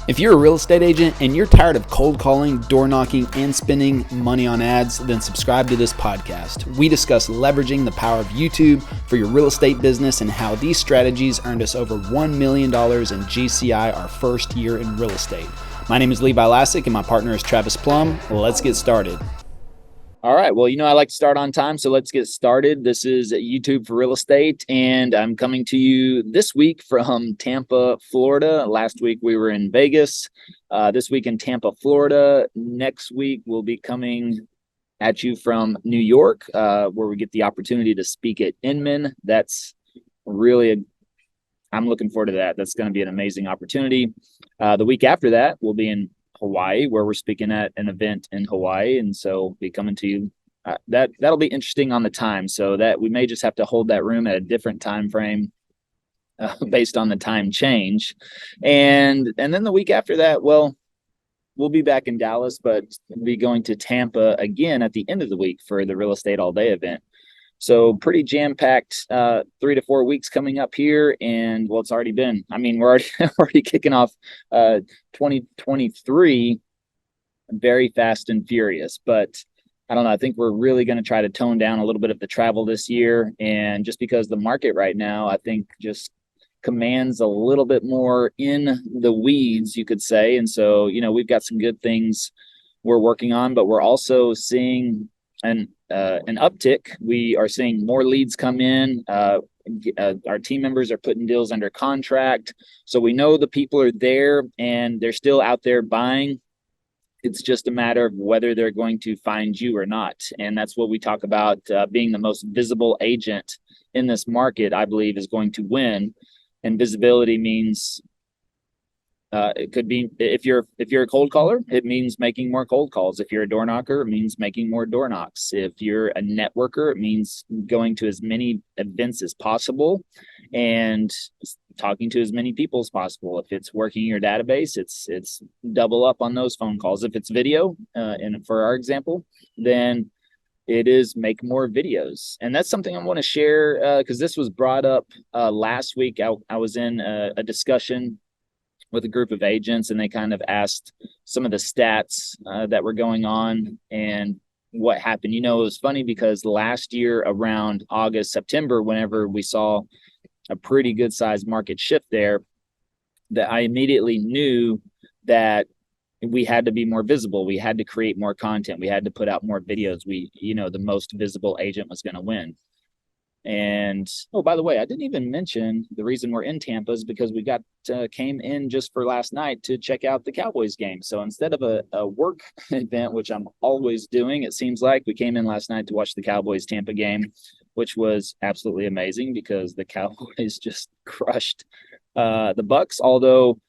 If you're a real estate agent and you're tired of cold calling, door knocking, and spending money on ads, then subscribe to this podcast. We discuss leveraging the power of YouTube for your real estate business and how these strategies earned us over $1 million in GCI our first year in real estate. My name is Levi Lascsak and my partner is Travis Plumb. Let's get started. All right. Well, I like to start on time, so let's get started. This is YouTube for Real Estate, and I'm coming to you this week from Tampa, Florida. Last week we were in Vegas. This week in Tampa, Florida. Next week we'll be coming at you from New York, where we get the opportunity to speak at Inman. That's really I'm looking forward to that. That's going to be an amazing opportunity. The week after that, we'll be in Hawaii, where we're speaking at an event in Hawaii, and so be coming to you. That'll be interesting on the time, so that we may just have to hold that room at a different time frame based on the time change. And then the week after that, well, we'll be back in Dallas, but we'll be going to Tampa again at the end of the week for the Real Estate All Day event. So pretty jam-packed 3 to 4 weeks coming up here. And well, it's already been, we're already kicking off 2023 very fast and furious. But I don't know, I think we're really going to try to tone down a little bit of the travel this year. And just because the market right now, I think just commands a little bit more in the weeds, you could say. And so, we've got some good things we're working on, but we're also seeing an uptick. We are seeing more leads come in. Our team members are putting deals under contract. So we know the people are there and they're still out there buying. It's just a matter of whether they're going to find you or not. And that's what we talk about, being the most visible agent in this market, I believe, is going to win. And visibility means it could be, if you're a cold caller, it means making more cold calls. If you're a door knocker, it means making more door knocks. If you're a networker, it means going to as many events as possible and talking to as many people as possible. If it's working your database, it's double up on those phone calls. If it's video, and for our example, then it is make more videos. And that's something I want to share because this was brought up last week. I was in a discussion with a group of agents, and they kind of asked some of the stats that were going on and what happened. It was funny because last year around August, September, whenever we saw a pretty good sized market shift there, that I immediately knew that we had to be more visible. We had to create more content. We had to put out more videos. The most visible agent was going to win. And by the way, I didn't even mention the reason we're in Tampa is because we came in just for last night to check out the Cowboys game. So instead of a work event, which I'm always doing, it seems like, we came in last night to watch the Cowboys Tampa game, which was absolutely amazing because the Cowboys just crushed the Bucs. Although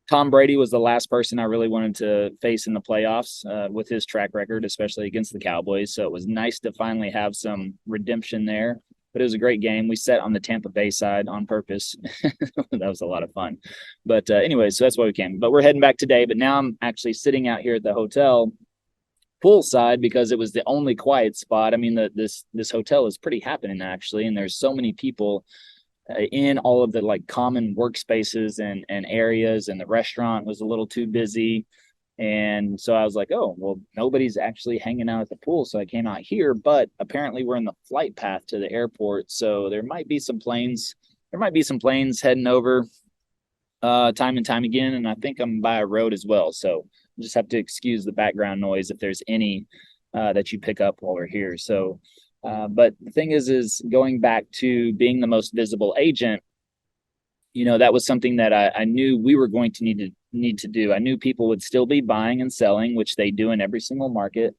Tom Brady was the last person I really wanted to face in the playoffs with his track record, especially against the Cowboys. So it was nice to finally have some redemption there. But it was a great game. We sat on the Tampa Bay side on purpose. That was a lot of fun. But anyway, so that's why we came. But we're heading back today. But now I'm actually sitting out here at the hotel poolside because it was the only quiet spot. This hotel is pretty happening, actually. And there's so many people in all of the common workspaces and areas. And the restaurant was a little too busy. And so I was like, oh, well, nobody's actually hanging out at the pool. So I came out here, but apparently we're in the flight path to the airport. So there might be some planes heading over time and time again. And I think I'm by a road as well. So you just have to excuse the background noise if there's any that you pick up while we're here. So, but the thing is going back to being the most visible agent, that was something that I knew we were going to need to do. I knew people would still be buying and selling, which they do in every single market.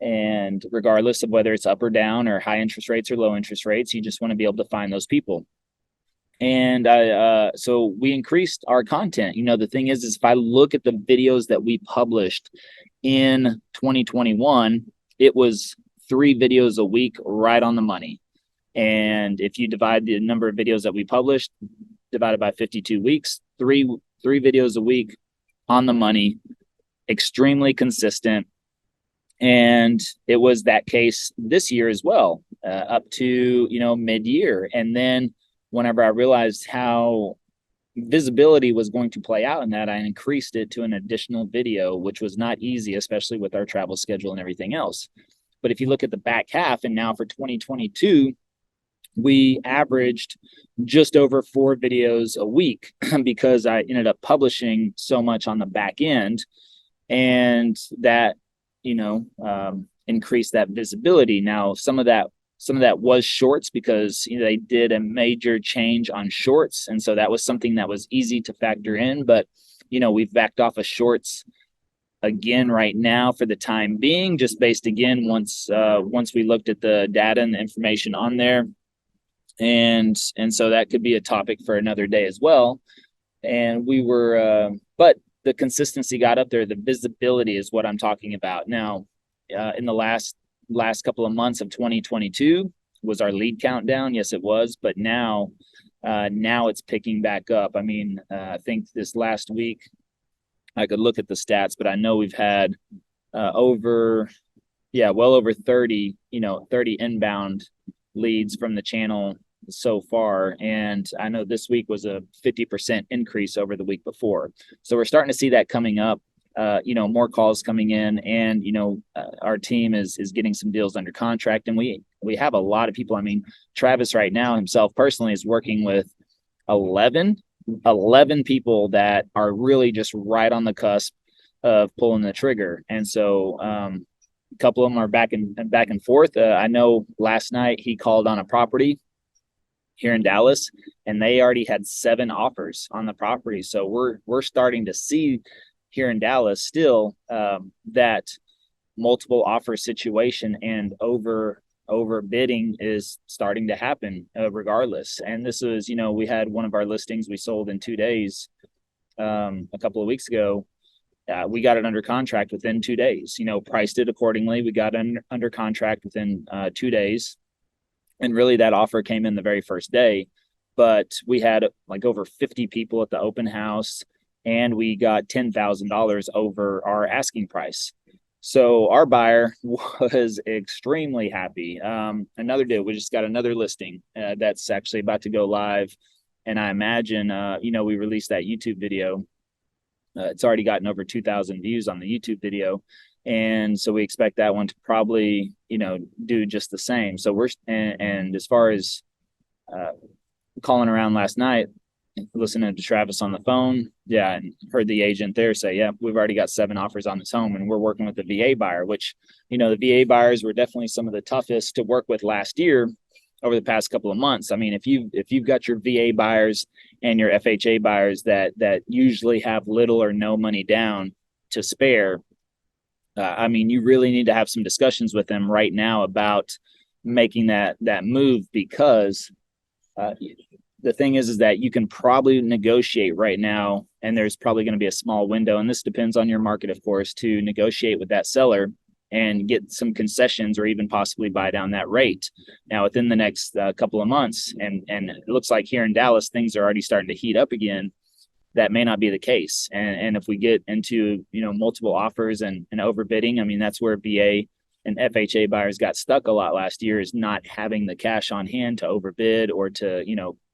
And regardless of whether it's up or down or high interest rates or low interest rates, you just want to be able to find those people. And so we increased our content. The thing is if I look at the videos that we published in 2021, it was 3 videos a week, right on the money. And if you divide the number of videos that we published divided by 52 weeks, three videos a week, on the money, extremely consistent. And it was that case this year as well, up to, mid-year. And then whenever I realized how visibility was going to play out in that, I increased it to an additional video, which was not easy, especially with our travel schedule and everything else. But if you look at the back half, and now for 2022, we averaged just over 4 videos a week because I ended up publishing so much on the back end, and that, increased that visibility. Now, some of that was shorts because they did a major change on shorts, and so that was something that was easy to factor in. But we've backed off of shorts again right now for the time being, just based again once we looked at the data and the information on there, and so that could be a topic for another day as well. And we were, but the consistency got up there. The visibility is what I'm talking about now. In the last couple of months of 2022, was our lead count down? Yes, it was. But now it's picking back up. I mean, I think this last week, I could look at the stats, but I know we've had well over 30 inbound leads from the channel so far. And I know this week was a 50% increase over the week before. So we're starting to see that coming up. More calls coming in, and our team is getting some deals under contract, and we have a lot of people. I mean, Travis right now himself personally is working with 11 people that are really just right on the cusp of pulling the trigger. And so a couple of them are back and forth. I know last night he called on a property here in Dallas, and they already had 7 offers on the property. So we're starting to see here in Dallas still that multiple offer situation and overbidding is starting to happen regardless. And this is, we had one of our listings we sold in 2 days a couple of weeks ago. We got it under contract within 2 days, priced it accordingly. We got under contract within 2 days. And really that offer came in the very first day, but we had like over 50 people at the open house, and we got $10,000 over our asking price. So our buyer was extremely happy. Another day, we just got another listing that's actually about to go live. And I imagine, we released that YouTube video. It's already gotten over 2,000 views on the YouTube video. And so we expect that one to probably, do just the same. So and as far as calling around last night, listening to Travis on the phone, and heard the agent there say, we've already got 7 offers on this home, and we're working with the VA buyer, which, the VA buyers were definitely some of the toughest to work with last year over the past couple of months. I mean, if you've got your VA buyers and your FHA buyers that usually have little or no money down to spare, I mean, you really need to have some discussions with them right now about making that move, because the thing is that you can probably negotiate right now, and there's probably going to be a small window, and this depends on your market, of course, to negotiate with that seller and get some concessions or even possibly buy down that rate. Now, within the next couple of months, and it looks like here in Dallas, things are already starting to heat up again. That may not be the case. And if we get into, multiple offers and overbidding, I mean, that's where VA and FHA buyers got stuck a lot last year, is not having the cash on hand to overbid or to,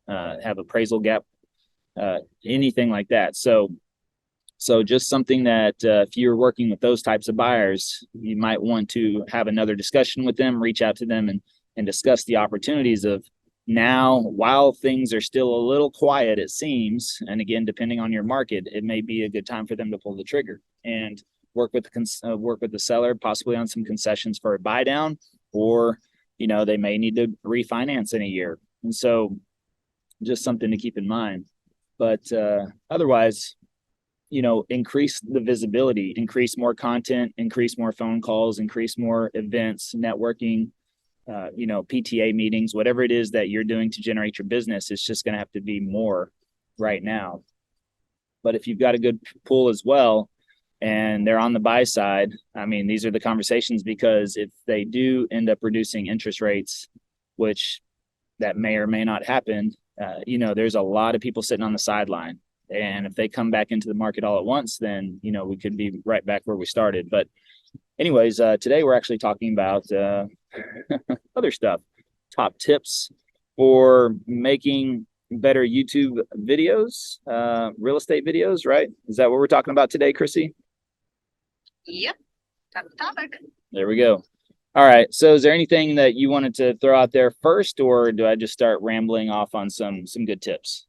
have appraisal gap, anything like that. So just something that if you're working with those types of buyers, you might want to have another discussion with them, reach out to them and discuss the opportunities of now, while things are still a little quiet, it seems, and again, depending on your market, it may be a good time for them to pull the trigger and work with the seller, possibly on some concessions for a buy down, or, they may need to refinance in a year. And so just something to keep in mind. But otherwise, increase the visibility, increase more content, increase more phone calls, increase more events, networking, PTA meetings, whatever it is that you're doing to generate your business. It's just going to have to be more right now. But if you've got a good pool as well, and they're on the buy side, I mean, these are the conversations, because if they do end up reducing interest rates, which that may or may not happen, there's a lot of people sitting on the sideline. And if they come back into the market all at once, then, we could be right back where we started. But anyways, today we're actually talking about other stuff, top tips for making better YouTube videos, real estate videos, right? Is that what we're talking about today, Chrissy? Yep, that's the topic. There we go. All right. So is there anything that you wanted to throw out there first, or do I just start rambling off on some good tips?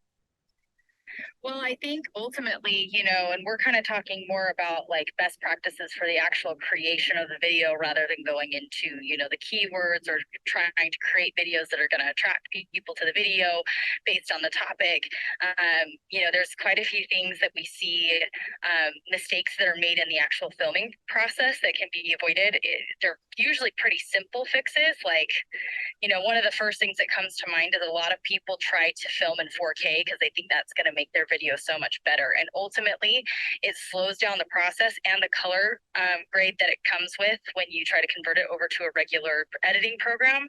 Well, I think ultimately, and we're kind of talking more about like best practices for the actual creation of the video rather than going into, the keywords or trying to create videos that are going to attract people to the video based on the topic. There's quite a few things that we see, mistakes that are made in the actual filming process that can be avoided. They're usually pretty simple fixes. Like, one of the first things that comes to mind is a lot of people try to film in 4K because they think that's going to make their video so much better. And ultimately, it slows down the process and the color grade that it comes with when you try to convert it over to a regular editing program.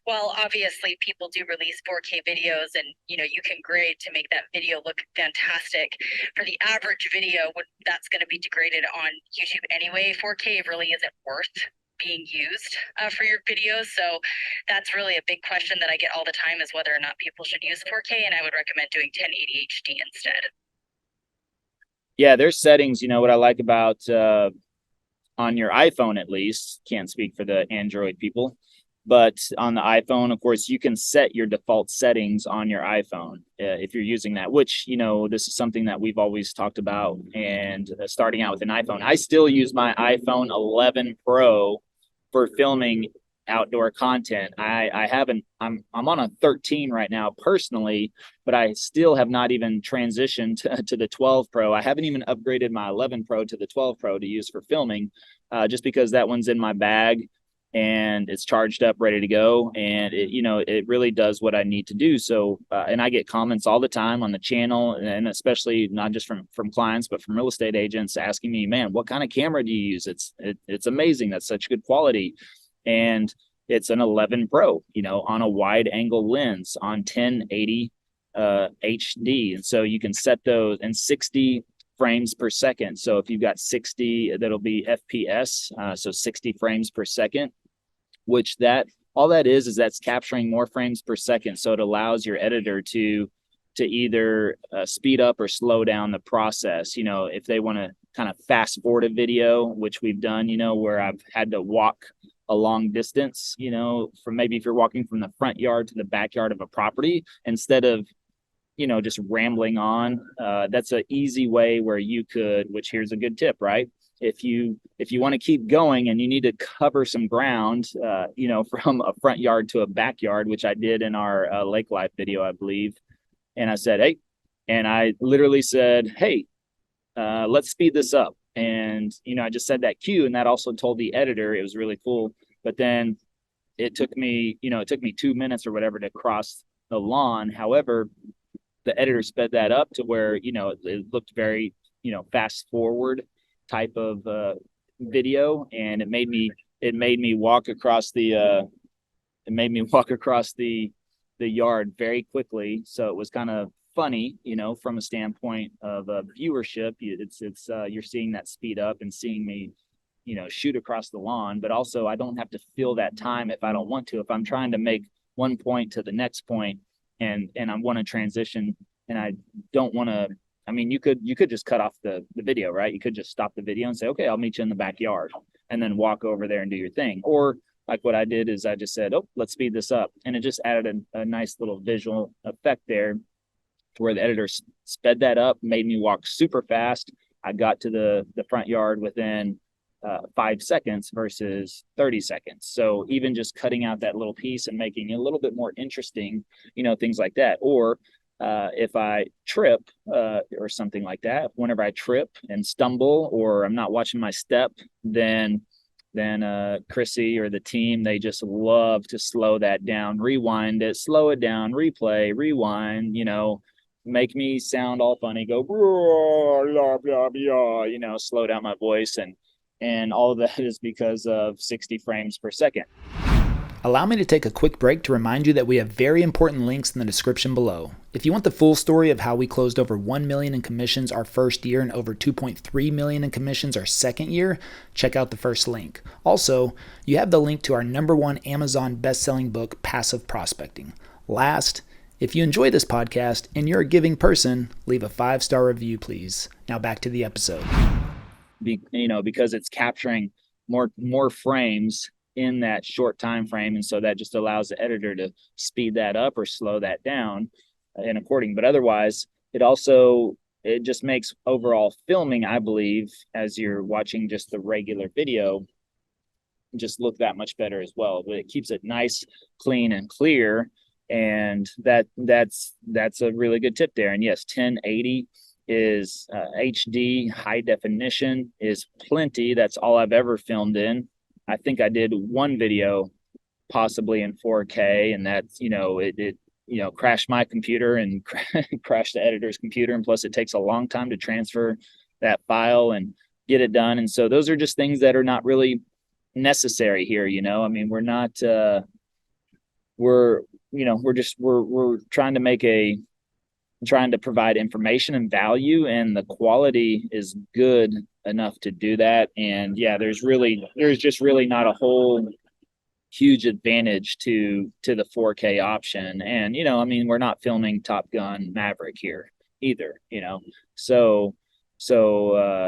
While obviously people do release 4K videos and, you can grade to make that video look fantastic. For the average video, that's going to be degraded on YouTube anyway. 4K really isn't worth being used for your videos. So that's really a big question that I get all the time, is whether or not people should use 4K, and I would recommend doing 1080 HD instead. Yeah, there's settings. What I like about on your iPhone, at least, can't speak for the Android people, but on the iPhone, of course, you can set your default settings on your iPhone if you're using that, which, this is something that we've always talked about. And starting out with an iPhone, I still use my iPhone 11 Pro for filming outdoor content. I'm on a 13 right now personally, but I still have not even transitioned to the 12 Pro. I haven't even upgraded my 11 Pro to the 12 Pro to use for filming, just because that one's in my bag and it's charged up, ready to go. And it really does what I need to do. So, and I get comments all the time on the channel, and especially not just from clients, but from real estate agents asking me, man, what kind of camera do you use? It's amazing. That's such good quality. And it's an 11 Pro, on a wide angle lens on 1080 HD. And so you can set those in 60 frames per second. So if you've got 60, that'll be FPS, so 60 frames per second, which all that is that's capturing more frames per second. So it allows your editor to either speed up or slow down the process. If they want to kind of fast forward a video, which we've done, where I've had to walk a long distance, from maybe if you're walking from the front yard to the backyard of a property, instead of, just rambling on, that's an easy way where you could, which here's a good tip, right? If you want to keep going and you need to cover some ground, from a front yard to a backyard, which I did in our lake life video, I believe. And I said, hey, and I literally said, hey, let's speed this up. And, I just said that cue, and that also told the editor. It was really cool. But then it took me 2 minutes or whatever to cross the lawn. However, the editor sped that up to where, it looked very, fast forward type of video. And it made me walk across the yard very quickly. So it was kind of funny, from a standpoint of viewership. It's you're seeing that speed up and seeing me, shoot across the lawn, but also I don't have to fill that time if I don't want to. If I'm trying to make one point to the next point and I want to transition and I don't want to, I mean, you could just cut off the video, right? You could just stop the video and say, okay, I'll meet you in the backyard, and then walk over there and do your thing. Or like what I did is I just said, oh, let's speed this up. And it just added a nice little visual effect there to where the editor sped that up, made me walk super fast. I got to the front yard within 5 seconds versus 30 seconds. So even just cutting out that little piece and making it a little bit more interesting, things like that. Or if I trip or something like that, whenever I trip and stumble or I'm not watching my step, then Chrissy or the team, they just love to slow that down, rewind it, slow it down, replay, rewind, make me sound all funny, go blah, blah, blah, slow down my voice. And all of that is because of 60 frames per second. Allow me to take a quick break to remind you that we have very important links in the description below. If you want the full story of how we closed over $1 million in commissions our first year and over $2.3 million in commissions our second year, check out the first link. Also, you have the link to our #1 Amazon best-selling book, Passive Prospecting. Last If you enjoy this podcast and you're a giving person, leave a 5-star review, please. Now back to the episode. Because it's capturing more frames in that short time frame, and so that just allows the editor to speed that up or slow that down in according. But otherwise, it just makes overall filming, I believe, as you're watching just the regular video, just look that much better as well. But it keeps it nice, clean, and clear. And that's a really good tip there. And yes, 1080 is HD high definition is plenty. That's all I've ever filmed in. I think I did one video possibly in 4K, and that's, it crashed my computer and crashed the editor's computer. And plus it takes a long time to transfer that file and get it done. And so those are just things that are not really necessary here. I mean, we're not, we're trying to provide information and value, and the quality is good enough to do that. And yeah, there's just really not a whole huge advantage to the 4K option. And, I mean, we're not filming Top Gun Maverick here either, so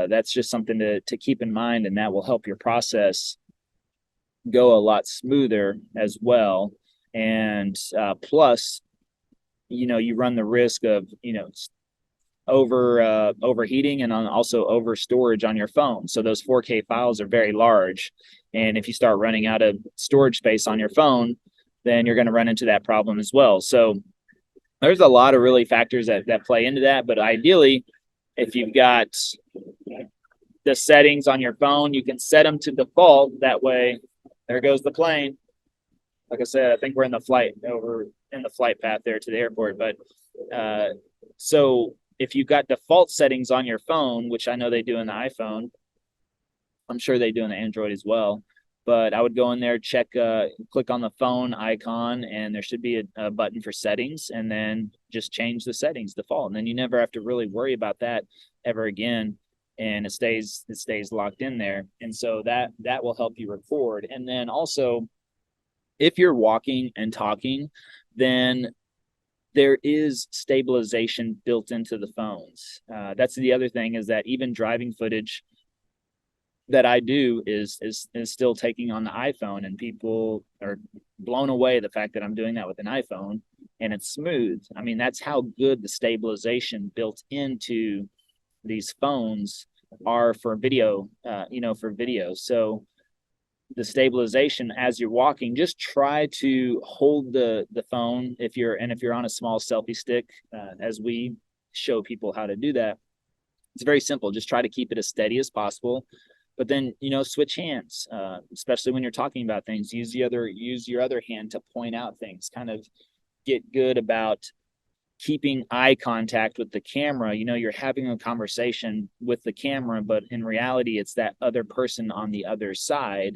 that's just something to keep in mind, and that will help your process go a lot smoother as well. And plus, you run the risk of, overheating and also over storage on your phone. So those 4K files are very large. And if you start running out of storage space on your phone, then you're going to run into that problem as well. So there's a lot of really factors that play into that. But ideally, if you've got the settings on your phone, you can set them to default. That way, there goes the plane. Like I said, I think we're in the flight path there to the airport. But so if you've got default settings on your phone, which I know they do in the iPhone, I'm sure they do in the Android as well. But I would go in there, click on the phone icon, and there should be a button for settings, and then just change the settings default. And then you never have to really worry about that ever again. And it stays locked in there. And so that will help you record. And then also, if you're walking and talking, then there is stabilization built into the phones. That's the other thing, is that even driving footage that I do is still taking on the iPhone, and people are blown away the fact that I'm doing that with an iPhone and it's smooth. I mean, that's how good the stabilization built into these phones are for video, for video. So the stabilization as you're walking, just try to hold the phone if you're on a small selfie stick, as we show people how to do that. It's very simple. Just try to keep it as steady as possible, but then, switch hands, especially when you're talking about things. Use your other hand to point out things. Kind of get good about keeping eye contact with the camera. You're having a conversation with the camera, but in reality, it's that other person on the other side,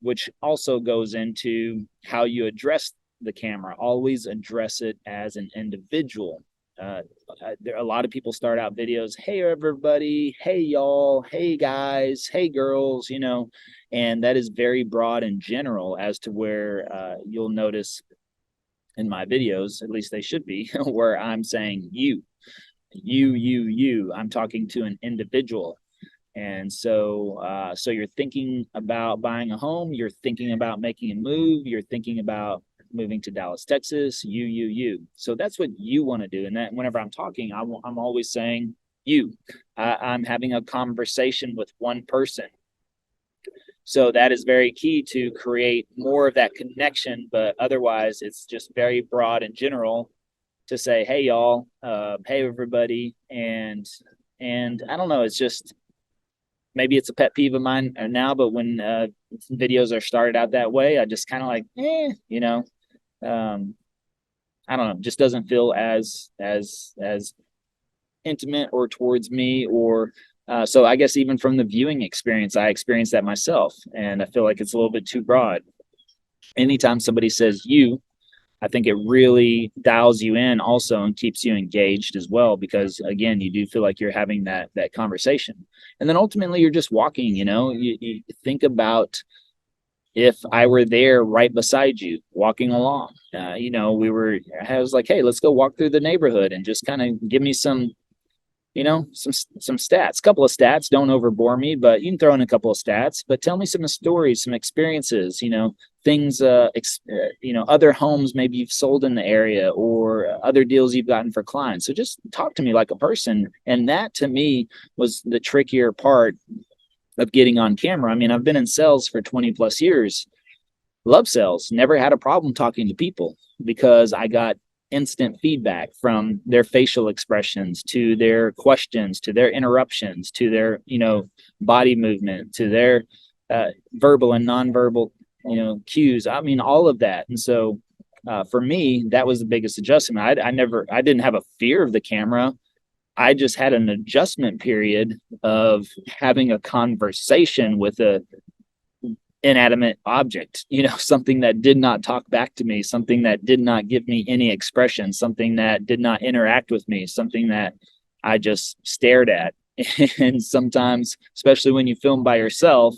which also goes into how you address the camera. Always address it as an individual. A lot of people start out videos, hey everybody, hey y'all, hey guys, hey girls, and that is very broad and general, as to where you'll notice in my videos, at least they should be, where I'm saying you. I'm talking to an individual. And so you're thinking about buying a home, you're thinking about making a move, you're thinking about moving to Dallas, Texas, you. So that's what you want to do. And that whenever I'm talking, I'm always saying you. I'm having a conversation with one person. So that is very key to create more of that connection. But otherwise, it's just very broad and general to say, hey, y'all, hey, everybody. And I don't know, it's just, maybe it's a pet peeve of mine now, but when videos are started out that way, I just kind of like, I don't know, just doesn't feel as intimate or towards me, or so I guess even from the viewing experience, I experienced that myself, and I feel like it's a little bit too broad. Anytime somebody says you, I think it really dials you in also and keeps you engaged as well, because again, you do feel like you're having that conversation. And then ultimately you're just walking, you think about if I were there right beside you walking along. I was like, hey, let's go walk through the neighborhood and just kind of give me some, some stats, couple of stats. Don't overbore me, but you can throw in a couple of stats, but tell me some stories, some experiences, things, other homes maybe you've sold in the area or other deals you've gotten for clients. So just talk to me like a person. And that to me was the trickier part of getting on camera. I mean, I've been in sales for 20 plus years, love sales, never had a problem talking to people because I got instant feedback from their facial expressions to their questions, to their interruptions, to their, body movement, to their verbal and nonverbal, cues. I mean, all of that. And so for me, that was the biggest adjustment. I didn't have a fear of the camera. I just had an adjustment period of having a conversation with a inanimate object, something that did not talk back to me, something that did not give me any expression, something that did not interact with me, something that I just stared at. And sometimes, especially when you film by yourself,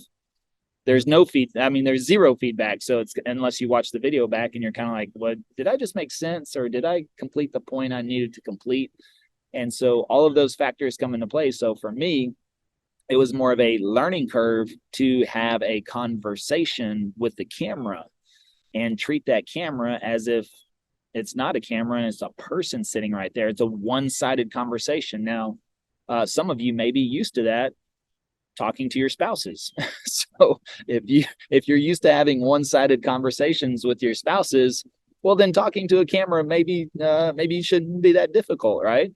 there's no feedback. I mean, there's zero feedback. So it's unless you watch the video back and you're kind of like, what, did I just make sense? Or did I complete the point I needed to complete? And so all of those factors come into play. So for me, it was more of a learning curve to have a conversation with the camera and treat that camera as if it's not a camera and it's a person sitting right there. It's a one-sided conversation. Now, some of you may be used to that talking to your spouses. So if you're used to having one-sided conversations with your spouses, well, then talking to a camera maybe shouldn't be that difficult, right?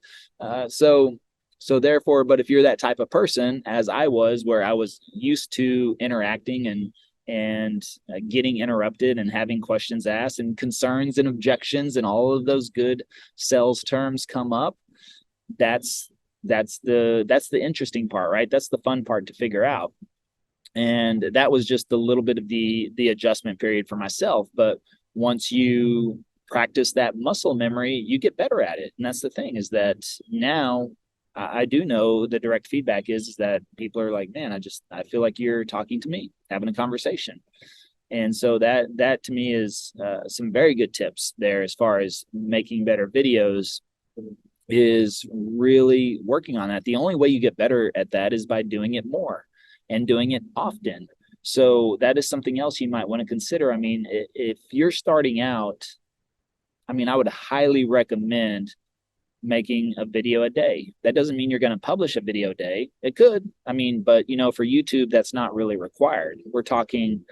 So therefore, but if you're that type of person, as I was, where I was used to interacting and getting interrupted and having questions asked and concerns and objections and all of those good sales terms come up, that's the interesting part, right? That's the fun part to figure out. And that was just a little bit of the adjustment period for myself. But once you practice that muscle memory, you get better at it. And that's the thing, is that now I do know the direct feedback is that people are like, man, I feel like you're talking to me, having a conversation. And so that to me is some very good tips there as far as making better videos, is really working on that. The only way you get better at that is by doing it more and doing it often. So that is something else you might want to consider. I mean, if you're starting out, I mean, I would highly recommend making a video a day. That doesn't mean you're going to publish a video a day. It could, I mean, but for YouTube, that's not really required. We're talking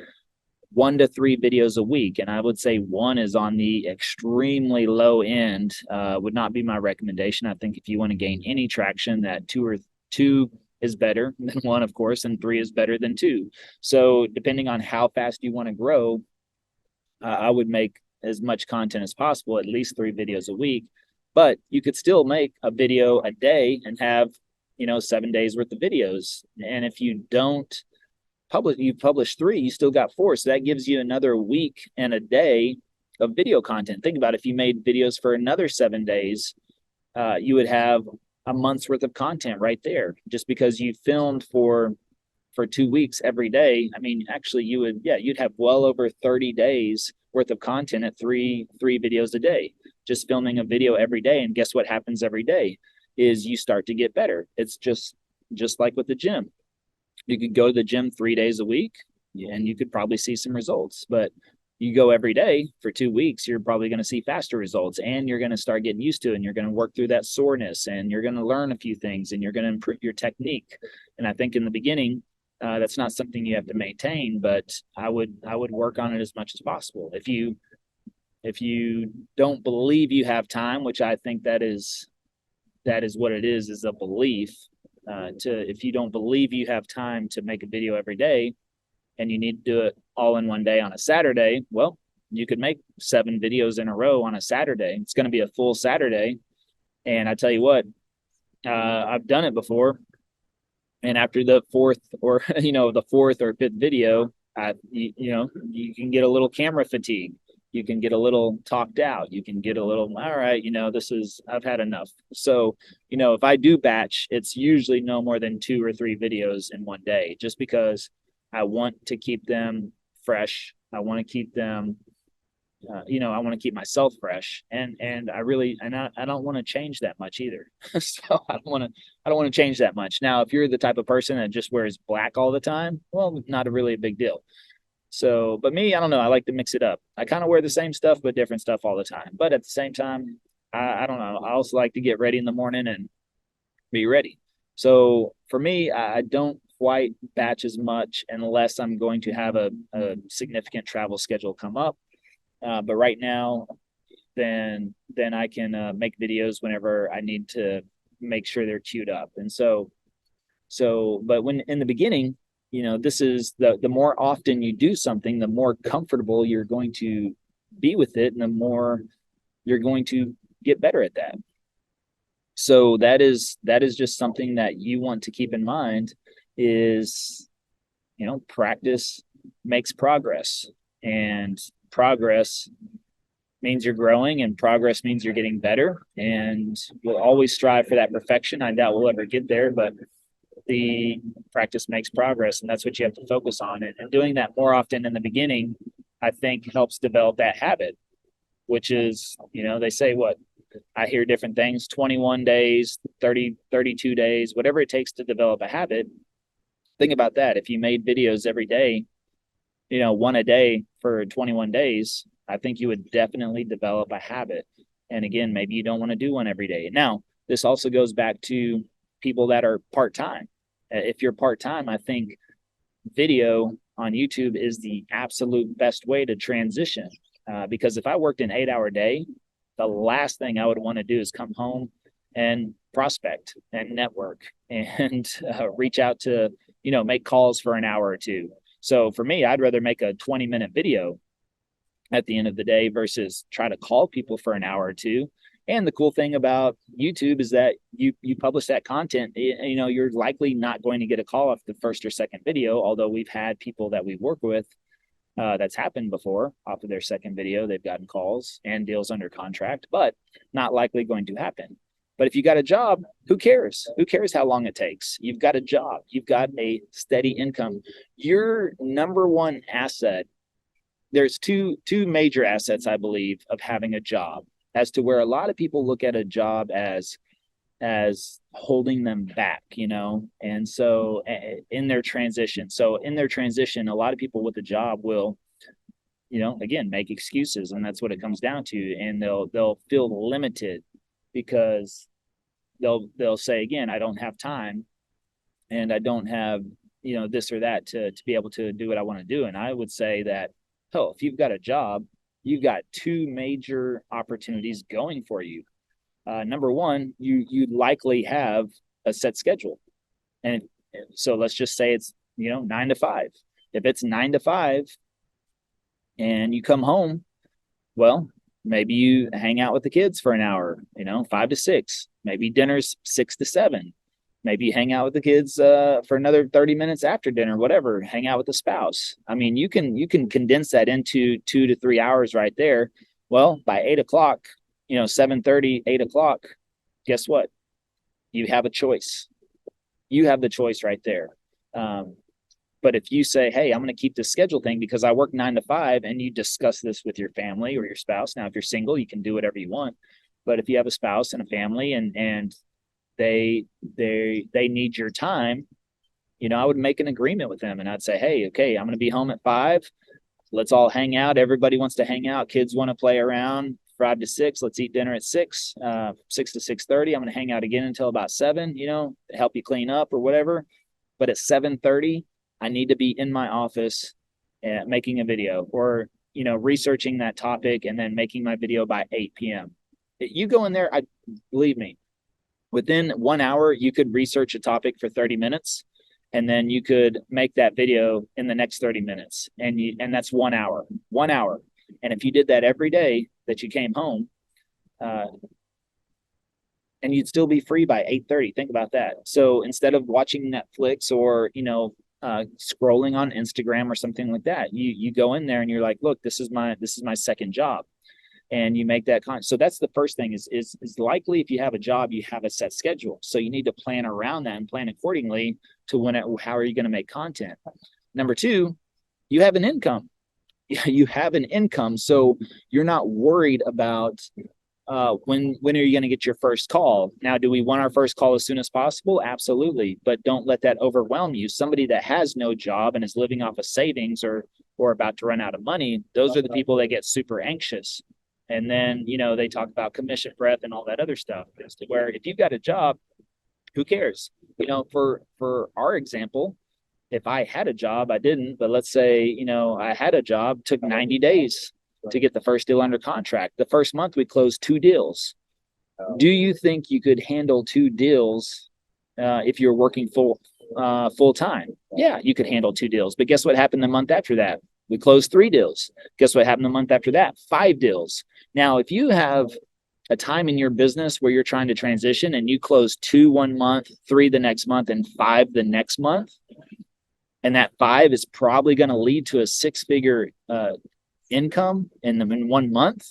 1 to 3 videos a week. And I would say 1 is on the extremely low end, would not be my recommendation. I think if you want to gain any traction, that 2 is better than 1, of course, and 3 is better than 2. So depending on how fast you want to grow, I would make as much content as possible, at least 3 videos a week. But you could still make a video a day and have, 7 days worth of videos. And if you don't publish 3, you still got 4. So that gives you another week and a day of video content. Think about if you made videos for another 7 days, you would have a month's worth of content right there, just because you filmed for 2 weeks every day. I mean, actually you'd have well over 30 days worth of content at three videos a day, just filming a video every day. And guess what happens every day is you start to get better. It's just like with the gym. You could go to the gym 3 days a week and you could probably see some results, but you go every day for 2 weeks, you're probably going to see faster results, and you're going to start getting used to it, and you're going to work through that soreness, and you're going to learn a few things, and you're going to improve your technique. And I think in the beginning, that's not something you have to maintain, but I would work on it as much as possible. If you don't believe you have time, which I think that is what it is a belief. If you don't believe you have time to make a video every day, and you need to do it all in one day on a Saturday, well, you could make 7 videos in a row on a Saturday. It's going to be a full Saturday. And I tell you what, I've done it before. And after the fourth or 5th video, you can get a little camera fatigue. You can get a little talked out. You can get a little, all right, I've had enough. So, if I do batch, it's usually no more than 2 or 3 videos in one day, just because I want to keep them fresh. I want to keep them, I want to keep myself fresh, and I don't want to change that much either. So I don't want to change that much. Now, if you're the type of person that just wears black all the time, well, not a really big deal. So, but me, I don't know. I like to mix it up. I kind of wear the same stuff, but different stuff all the time. But at the same time, I don't know. I also like to get ready in the morning and be ready. So for me, I don't quite batch as much unless I'm going to have a significant travel schedule come up. But right now, then I can make videos whenever I need to make sure they're queued up. And but when in the beginning, this is the more often you do something, the more comfortable you're going to be with it, and the more you're going to get better at that. So that is just something that you want to keep in mind is, practice makes progress, and progress means you're growing, and progress means you're getting better, and we'll always strive for that perfection. I doubt we'll ever get there, but the practice makes progress, and that's what you have to focus on. And doing that more often in the beginning, I think, helps develop that habit, which is, they say I hear different things, 21 days, 30, 32 days, whatever it takes to develop a habit. Think about that. If you made videos every day, one a day for 21 days, I think you would definitely develop a habit. And again, maybe you don't want to do one every day. Now, this also goes back to people that are part-time. If you're part-time, I think video on YouTube is the absolute best way to transition. Because if I worked an 8-hour day, the last thing I would want to do is come home and prospect and network and reach out to, make calls for an hour or two. So for me, I'd rather make a 20-minute video at the end of the day versus try to call people for an hour or two. And the cool thing about YouTube is that you publish that content, you're likely not going to get a call off the first or second video, although we've had people that we work with that's happened before off of their second video. They've gotten calls and deals under contract, but not likely going to happen. But if you got a job, who cares? Who cares how long it takes? You've got a job. You've got a steady income. Your number one asset, there's two major assets, I believe, of having a job, as to where a lot of people look at a job as holding them back, and so in their transition. So in their transition, a lot of people with a job will, again, make excuses, and that's what it comes down to. And they'll feel limited because they'll say, again, I don't have time, and I don't have, this or that to be able to do what I want to do. And I would say that, if you've got a job, you've got two major opportunities going for you. Number one, you likely have a set schedule. And so let's just say it's, 9 to 5. If it's 9 to 5 and you come home, well, maybe you hang out with the kids for an hour, 5 to 6, maybe dinner's 6 to 7. Maybe you hang out with the kids for another 30 minutes after dinner, whatever, hang out with the spouse. I mean, you can condense that into 2 to 3 hours right there. Well, by 8 o'clock, 7:30, 8 o'clock, guess what? You have a choice. You have the choice right there. But if you say, hey, I'm going to keep this schedule thing because I work 9 to 5, and you discuss this with your family or your spouse. Now, if you're single, you can do whatever you want. But if you have a spouse and a family and they need your time, I would make an agreement with them, and I'd say, hey, okay, I'm going to be home at 5. Let's all hang out. Everybody wants to hang out. Kids want to play around. 5 to 6. Let's eat dinner at 6. 6 to 6:30. I'm going to hang out again until about 7. Help you clean up or whatever. But at 7:30, I need to be in my office making a video, or researching that topic and then making my video by 8 p.m. You go in there, believe me, within 1 hour, you could research a topic for 30 minutes, and then you could make that video in the next 30 minutes. And that's 1 hour. 1 hour. And if you did that every day that you came home, and you'd still be free by 8:30. Think about that. So instead of watching Netflix or, scrolling on Instagram or something like that, you go in there and you're like, look, this is my second job. And you make that so that's the first thing is likely if you have a job, you have a set schedule. So you need to plan around that and plan accordingly to how are you going to make content. Number two, you have an income. you have an income, so you're not worried about when are you going to get your first call? Now, do we want our first call as soon as possible? Absolutely, but don't let that overwhelm you. Somebody that has no job and is living off of savings or about to run out of money, those are the people that get super anxious. And then, they talk about commission breath and all that other stuff. Where if you've got a job, who cares? For our example, if I had a job, I didn't, but let's say, I had a job, took 90 days to get the first deal under contract. The first month we closed 2 deals. Do you think you could handle 2 deals if you're working full time? Yeah, you could handle 2 deals. But guess what happened the month after that? We closed 3 deals. Guess what happened the month after that? 5 deals. Now, if you have a time in your business where you're trying to transition and you close 2 one month, 3 the next month, and 5 the next month, and that 5 is probably going to lead to a 6-figure income in 1 month,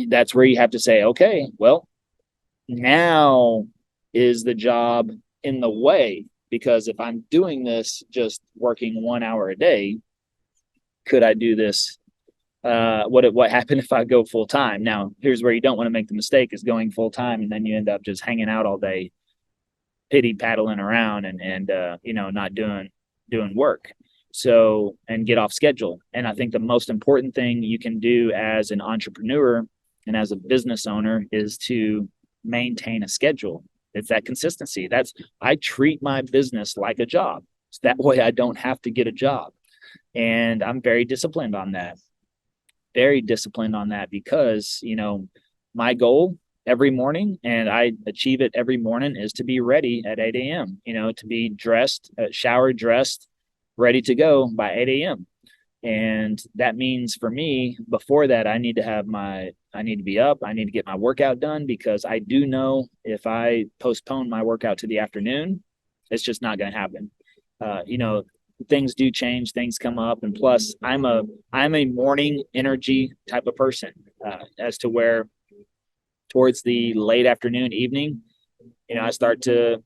that's where you have to say, okay, well, now is the job in the way, because if I'm doing this just working 1 hour a day, could I do this? What happened if I go full time? Now, here's where you don't want to make the mistake, is going full time and then you end up just hanging out all day, pity paddling around and not doing work. So, and get off schedule. And I think the most important thing you can do as an entrepreneur and as a business owner is to maintain a schedule. It's that consistency. I treat my business like a job. So that way I don't have to get a job. And I'm very disciplined on that. Very disciplined on that because, my goal every morning, and I achieve it every morning, is to be ready at 8 a.m., to be dressed, showered, dressed, ready to go by 8 a.m. And that means for me, before that, I need to be up. I need to get my workout done, because I do know if I postpone my workout to the afternoon, it's just not going to happen. Things do change, things come up. And plus I'm a morning energy type of person, as to where towards the late afternoon, evening, I start to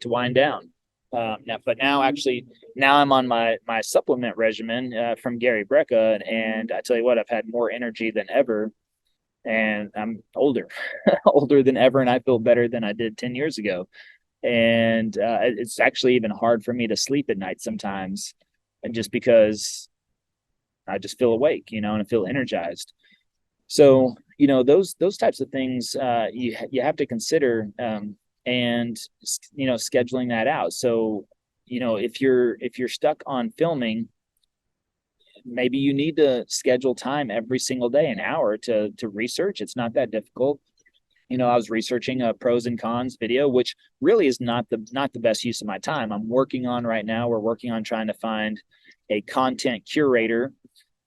wind down. Now I'm on my supplement regimen from Gary Brecka, and I tell you what, I've had more energy than ever, and I'm older than ever, and I feel better than I did 10 years ago. And it's actually even hard for me to sleep at night sometimes, and just because I just feel awake, and I feel energized. So, those types of things you have to consider, and scheduling that out. So, if you're stuck on filming, maybe you need to schedule time every single day, an hour to research. It's not that difficult. I was researching a pros and cons video, which really is not the best use of my time. We're working on trying to find a content curator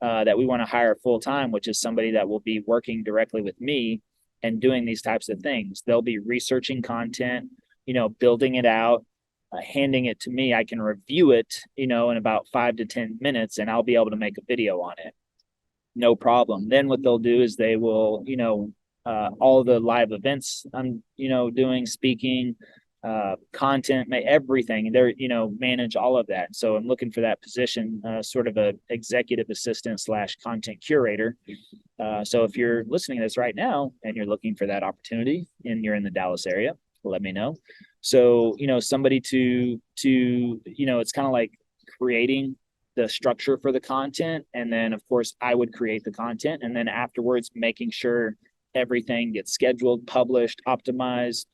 that we want to hire full time, which is somebody that will be working directly with me and doing these types of things. They'll be researching content, building it out, handing it to me. I can review it, in about 5 to 10 minutes, and I'll be able to make a video on it. No problem. Then what they'll do is they will, all the live events I'm, doing, speaking, content, everything. They're, manage all of that. So I'm looking for that position, sort of a executive assistant / content curator. So if you're listening to this right now and you're looking for that opportunity and you're in the Dallas area, let me know. So, somebody to, it's kind of like creating the structure for the content. And then of course I would create the content, and then afterwards making sure everything gets scheduled, published, optimized,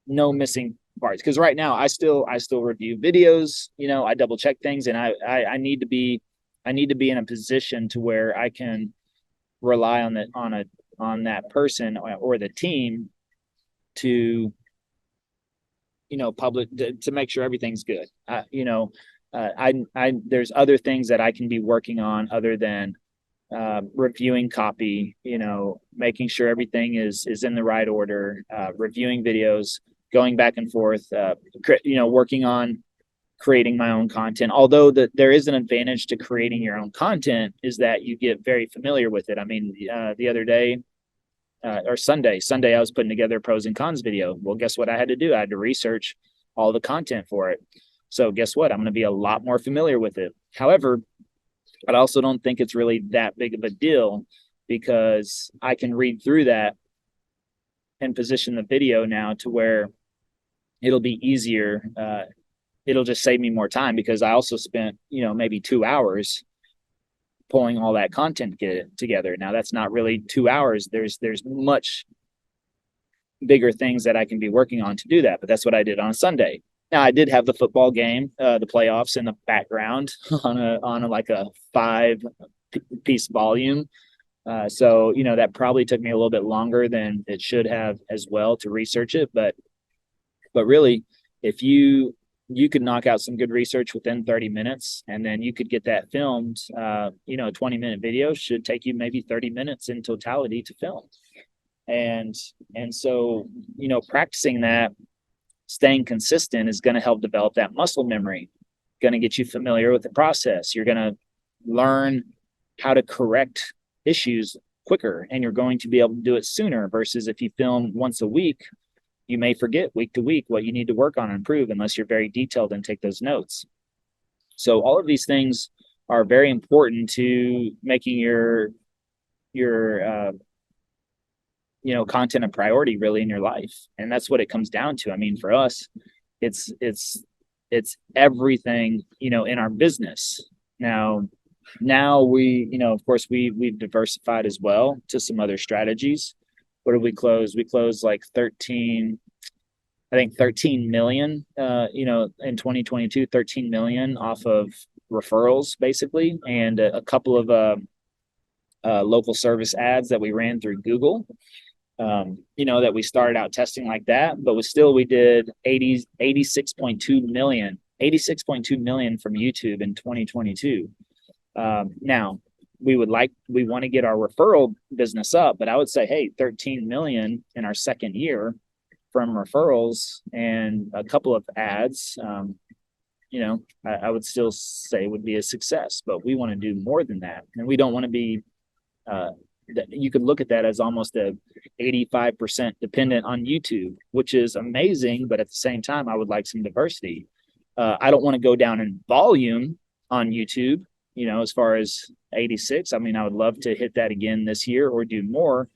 no missing parts. Because right now I still review videos, I double check things, and I need to be in a position to where I can rely on that person or the team to publish, to make sure everything's good. There's other things that I can be working on other than reviewing copy, making sure everything is in the right order, reviewing videos, going back and forth, working on creating my own content. Although there is an advantage to creating your own content, is that you get very familiar with it. I mean, the other day, or Sunday, I was putting together a pros and cons video. Well, guess what I had to do? I had to research all the content for it. So guess what? I'm going to be a lot more familiar with it. However, I also don't think it's really that big of a deal, because I can read through that and position the video now to where it'll be easier. It'll just save me more time, because I also spent, maybe 2 hours pulling all that content together. Now that's not really 2 hours. There's much bigger things that I can be working on to do that, but that's what I did on a Sunday. Now I did have the football game, the playoffs in the background on a like a 5-piece volume. So that probably took me a little bit longer than it should have as well to research it, but really, if you could knock out some good research within 30 minutes, and then you could get that filmed. A 20-minute video should take you maybe 30 minutes in totality to film. And so, practicing that, staying consistent is going to help develop that muscle memory, going to get you familiar with the process. You're going to learn how to correct issues quicker, and you're going to be able to do it sooner, versus if you film once a week, you may forget week to week what you need to work on and improve, unless you're very detailed and take those notes. So all of these things are very important to making your content a priority really in your life. And that's what it comes down to. I mean, for us, it's everything, in our business. Now we, of course we've diversified as well to some other strategies. What did we close? We closed like 13 million, in 2022, 13 million off of referrals basically. And a couple of local service ads that we ran through Google, that we started out testing like that, but we did 86.2 million from YouTube in 2022. Now we want to get our referral business up, but I would say, hey, 13 million in our second year from referrals and a couple of ads, I would still say would be a success, but we want to do more than that. And we don't want to be, you could look at that as almost a 85% dependent on YouTube, which is amazing. But at the same time, I would like some diversity. I don't want to go down in volume on YouTube, as far as 86. I mean, I would love to hit that again this year or do more,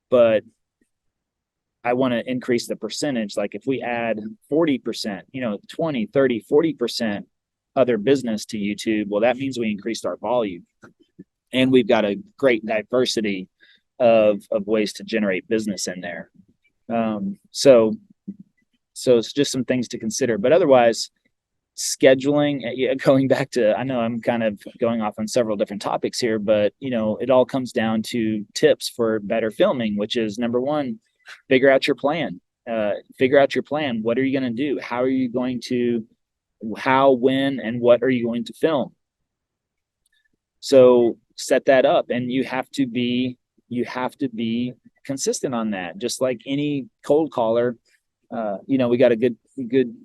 but I want to increase the percentage. Like if we add 40%, 20, 30, 40% other business to YouTube, well, that means we increased our volume. And we've got a great diversity of ways to generate business in there. So it's just some things to consider. But otherwise, scheduling, going back to, I know I'm kind of going off on several different topics here, but it all comes down to tips for better filming, which is number one, figure out your plan. What are you going to do? How, when, and what are you going to film? So set that up, and you have to be consistent on that. Just like any cold caller, we got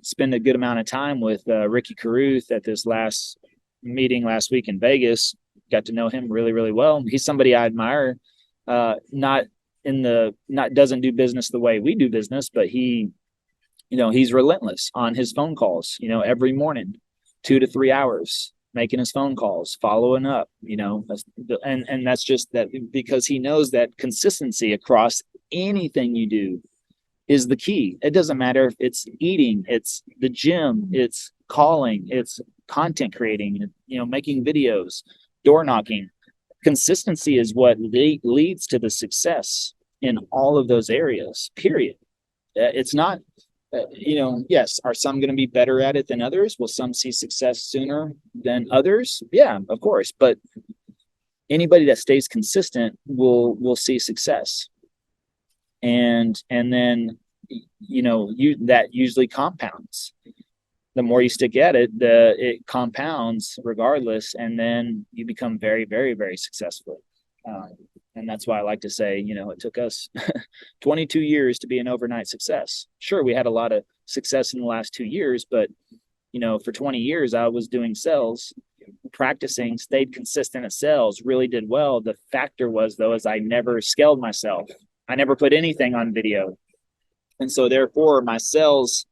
spend a good amount of time with Ricky Caruth at this last meeting last week in Vegas. Got to know him really, really well. He's somebody I admire. Not doesn't do business the way we do business, but he's relentless on his phone calls. Every morning, 2 to 3 hours, making his phone calls, following up. And that's just that, because he knows that consistency across anything you do is the key. It doesn't matter if it's eating, it's the gym, it's calling, it's content creating, making videos, door knocking. Consistency is what leads to the success in all of those areas, period. It's not, yes, are some going to be better at it than others? Will some see success sooner than others? Yeah, of course. But anybody that stays consistent will see success. And then, that usually compounds. The more you stick at it, it compounds regardless, and then you become very, very, very successful. And that's why I like to say, it took us 22 years to be an overnight success. Sure, we had a lot of success in the last 2 years, but for 20 years I was doing sales, practicing, stayed consistent at sales, really did well. The factor was, though, is I never scaled myself. I never put anything on video. And so therefore my sales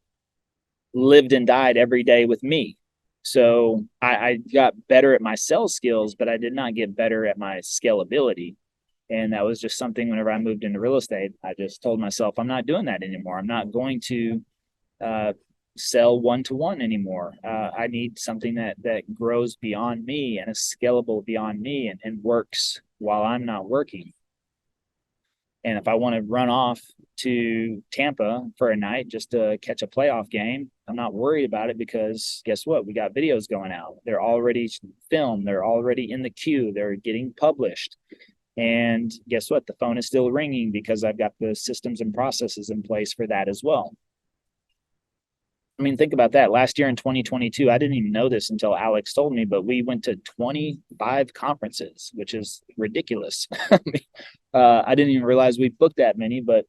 lived and died every day with me. So I got better at my sales skills, but I did not get better at my scalability. And that was just something whenever I moved into real estate, I just told myself, I'm not doing that anymore. I'm not going to uh, sell one-to-one anymore. I need something that grows beyond me and is scalable beyond me and works while I'm not working. And if I want to run off to Tampa for a night just to catch a playoff game, I'm not worried about it because guess what? We got videos going out. They're already filmed. They're already in the queue. They're getting published. And guess what? The phone is still ringing because I've got the systems and processes in place for that as well. I mean, think about that. Last year in 2022, I didn't even know this until Alex told me, but we went to 25 conferences, which is ridiculous. I didn't even realize we booked that many, but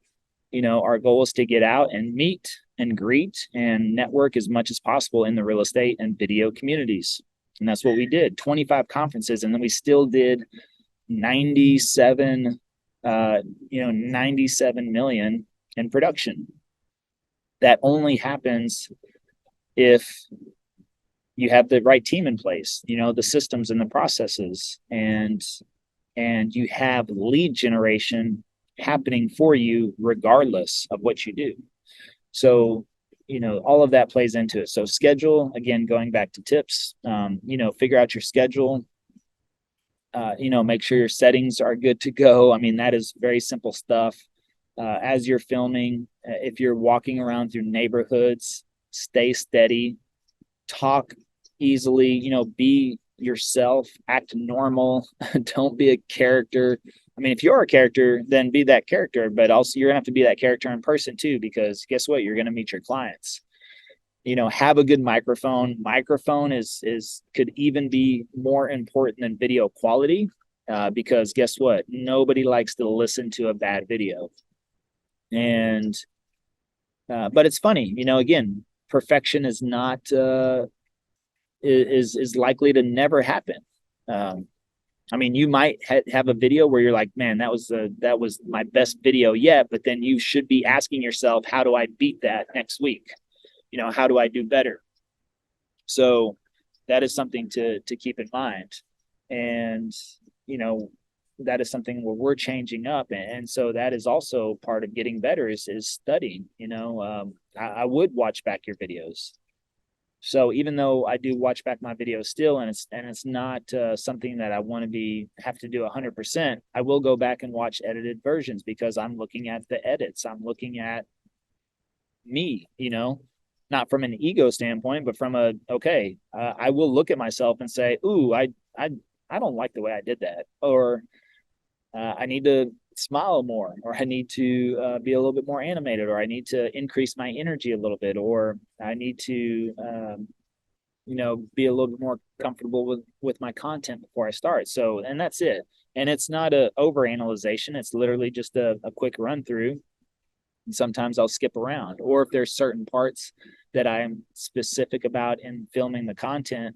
our goal is to get out and meet and greet and network as much as possible in the real estate and video communities. And that's what we did, 25 conferences. And then we still did 97 million in production. That only happens if you have the right team in place, the systems and the processes, and you have lead generation happening for you regardless of what you do. So, all of that plays into it. So schedule, again, going back to tips, figure out your schedule, make sure your settings are good to go. I mean, that is very simple stuff. As you're filming, if you're walking around through neighborhoods, stay steady, talk easily, be yourself, act normal. Don't be a character. I mean, if you're a character, then be that character, but also you're gonna have to be that character in person too, because guess what? You're gonna meet your clients. Have a good microphone. Microphone could even be more important than video quality, because guess what? Nobody likes to listen to a bad video. And but it's funny, again, perfection is not is likely to never happen. I mean, you might have a video where you're like, man, that was my best video yet, but then you should be asking yourself, how do I beat that next week? How do I do better? So that is something to keep in mind. And that is something where we're changing up, and so that is also part of getting better is studying. I would watch back your videos. So even though I do watch back my videos still, and it's not something that I want to have to do 100%, I will go back and watch edited versions because I'm looking at the edits. I'm looking at me, not from an ego standpoint, but from I will look at myself and say, ooh, I don't like the way I did that, or I need to smile more, or I need to be a little bit more animated, or I need to increase my energy a little bit, or I need to, be a little bit more comfortable with my content before I start. So, and that's it. And it's not a overanalyzation. It's literally just a quick run through. And sometimes I'll skip around, or if there's certain parts that I'm specific about in filming the content,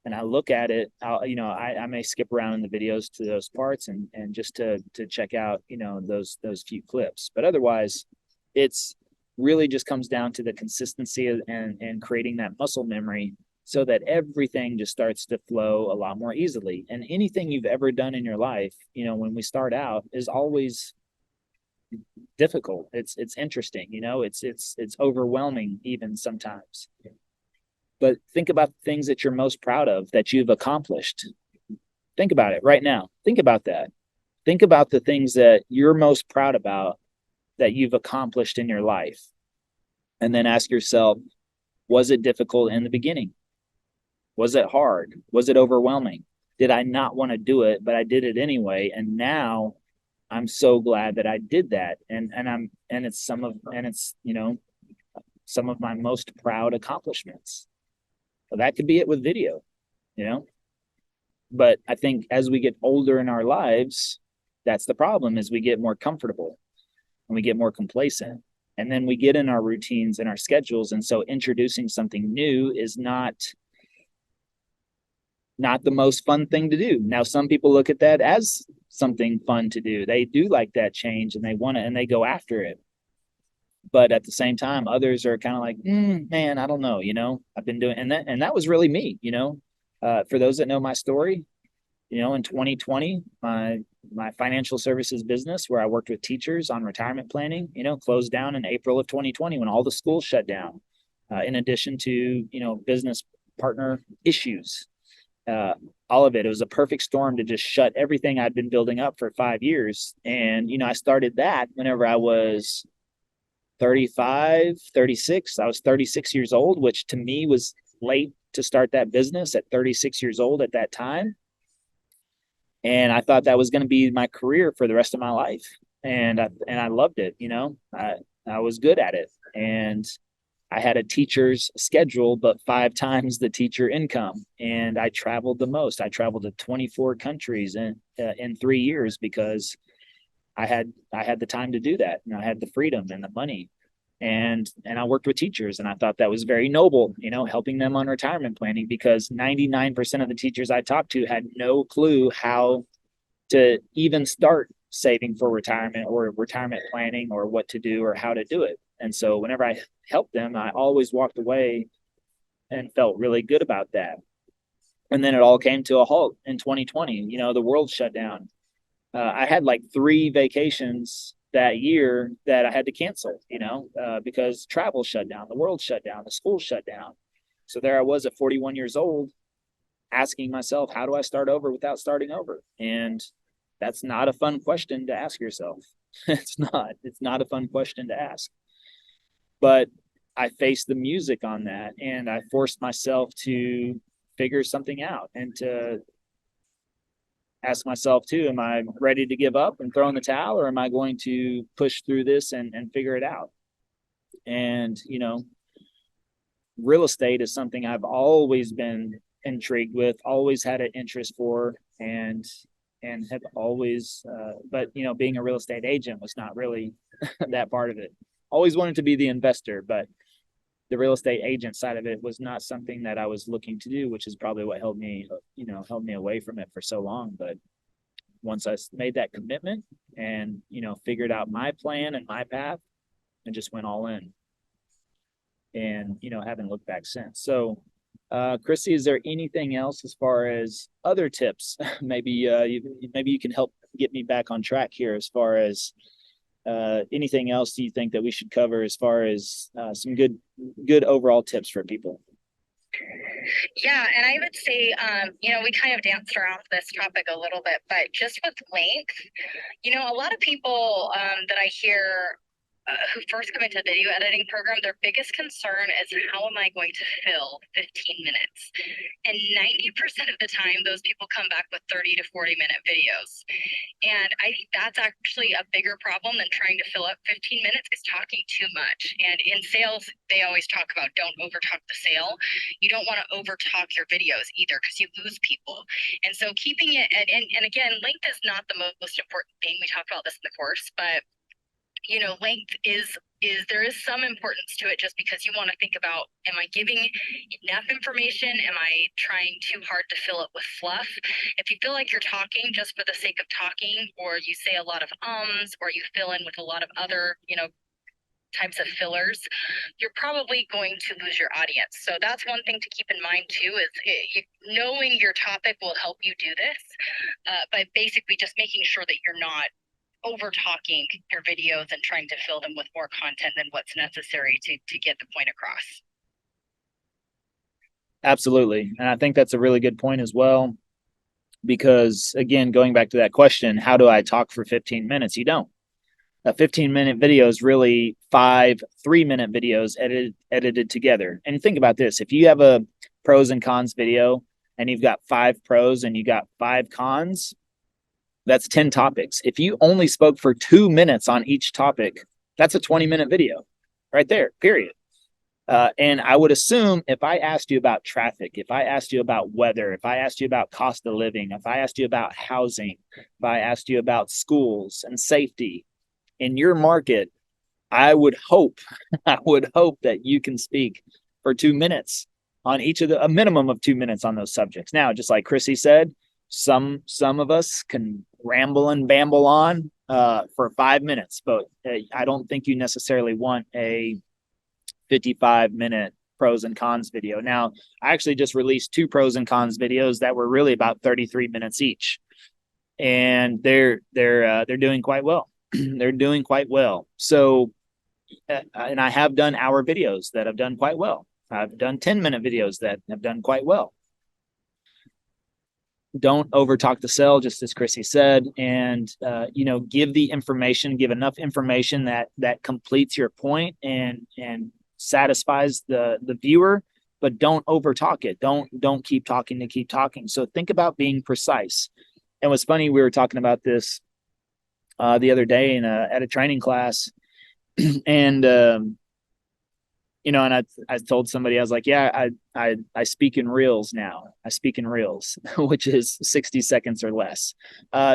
and I look at it, I may skip around in the videos to those parts and just to check out, those few clips. But otherwise, it's really just comes down to the consistency and creating that muscle memory so that everything just starts to flow a lot more easily. And anything you've ever done in your life, when we start out, is always difficult. It's interesting, it's overwhelming even sometimes. But think about the things that you're most proud of that you've accomplished. Think about it right now. Think about that. Think about the things that you're most proud about that you've accomplished in your life. And then ask yourself, was it difficult in the beginning? Was it hard? Was it overwhelming? Did I not want to do it, but I did it anyway? And now I'm so glad that I did that. And it's some of my most proud accomplishments. Well, that could be it with video, but I think as we get older in our lives, that's the problem, is we get more comfortable and we get more complacent, and then we get in our routines and our schedules. And so introducing something new is not the most fun thing to do. Now, some people look at that as something fun to do. They do like that change and they want it and they go after it. But at the same time, others are kind of like, man, I don't know, I've been doing, and that was really me, for those that know my story, in 2020, my financial services business where I worked with teachers on retirement planning, closed down in April of 2020 when all the schools shut down. In addition to, business partner issues, all of it. It was a perfect storm to just shut everything I'd been building up for 5 years. And, I started that whenever I was 35, 36. I was 36 years old, which to me was late to start that business at 36 years old at that time. And I thought that was going to be my career for the rest of my life. And I loved it. I was good at it. And I had a teacher's schedule, but 5 times the teacher income. And I traveled the most. I traveled to 24 countries in 3 years because I had the time to do that. And I had the freedom and the money. And I worked with teachers, and I thought that was very noble, helping them on retirement planning, because 99% of the teachers I talked to had no clue how to even start saving for retirement or retirement planning or what to do or how to do it. And so whenever I helped them, I always walked away and felt really good about that. And then it all came to a halt in 2020. The world shut down. I had like 3 vacations that year that I had to cancel, because travel shut down, the world shut down, the school shut down. So there I was at 41 years old asking myself, how do I start over without starting over? And that's not a fun question to ask yourself. It's not a fun question to ask. But I faced the music on that, and I forced myself to figure something out and to ask myself too, am I ready to give up and throw in the towel, or am I going to push through this and figure it out? And, real estate is something I've always been intrigued with, always had an interest for, and have always, but, being a real estate agent was not really that part of it. Always wanted to be the investor, but the real estate agent side of it was not something that I was looking to do, which is probably what held me away from it for so long. But once I made that commitment and, figured out my plan and my path, and just went all in, and, haven't looked back since. So, Chrissy, is there anything else as far as other tips? Maybe you can help get me back on track here as far as anything else you think that we should cover as far as some good overall tips for people? Yeah, and I would say, we kind of danced around this topic a little bit, but just with length, a lot of people that I hear who first come into the video editing program, their biggest concern is, how am I going to fill 15 minutes? And 90% of the time, those people come back with 30 to 40-minute videos. And I think that's actually a bigger problem than trying to fill up 15 minutes, is talking too much. And in sales, they always talk about don't overtalk the sale. You don't want to overtalk your videos either, because you lose people. And so keeping it, and again, length is not the most important thing. We talk about this in the course, but length is there is some importance to it, just because you want to think about, am I giving enough information? Am I trying too hard to fill it with fluff? If you feel like you're talking just for the sake of talking, or you say a lot of ums, or you fill in with a lot of other, types of fillers, you're probably going to lose your audience. So that's one thing to keep in mind too, is knowing your topic will help you do this, but basically just making sure that you're not over talking your videos and trying to fill them with more content than what's necessary to get the point across. Absolutely. And I think that's a really good point as well, because again, going back to that question, how do I talk for 15 minutes? You don't. A 15-minute video is really 5 3-minute videos edited together. And think about this. If you have a pros and cons video and you've got 5 pros and you got 5 cons, that's 10 topics. If you only spoke for 2 minutes on each topic, that's a 20-minute video right there, period. And I would assume if I asked you about traffic, if I asked you about weather, if I asked you about cost of living, if I asked you about housing, if I asked you about schools and safety in your market, I would hope that you can speak for 2 minutes on each of a minimum of 2 minutes on those subjects. Now, just like Chrissy said, some of us can ramble and bamble on for 5 minutes, but I don't think you necessarily want a 55-minute pros and cons video. Now, I actually just released 2 pros and cons videos that were really about 33 minutes each, and they're doing quite well. They're doing quite well. So, and I have done hour videos that have done quite well. I've done 10-minute videos that have done quite well. Don't overtalk the sell, just as Chrissy said, and give the information, give enough information that completes your point and satisfies the viewer, but don't overtalk it. Don't keep talking to keep talking. So think about being precise. And what's funny, we were talking about this the other day at a training class, and and I told somebody, I was like, yeah, I speak in reels now. I speak in reels, which is 60 seconds or less.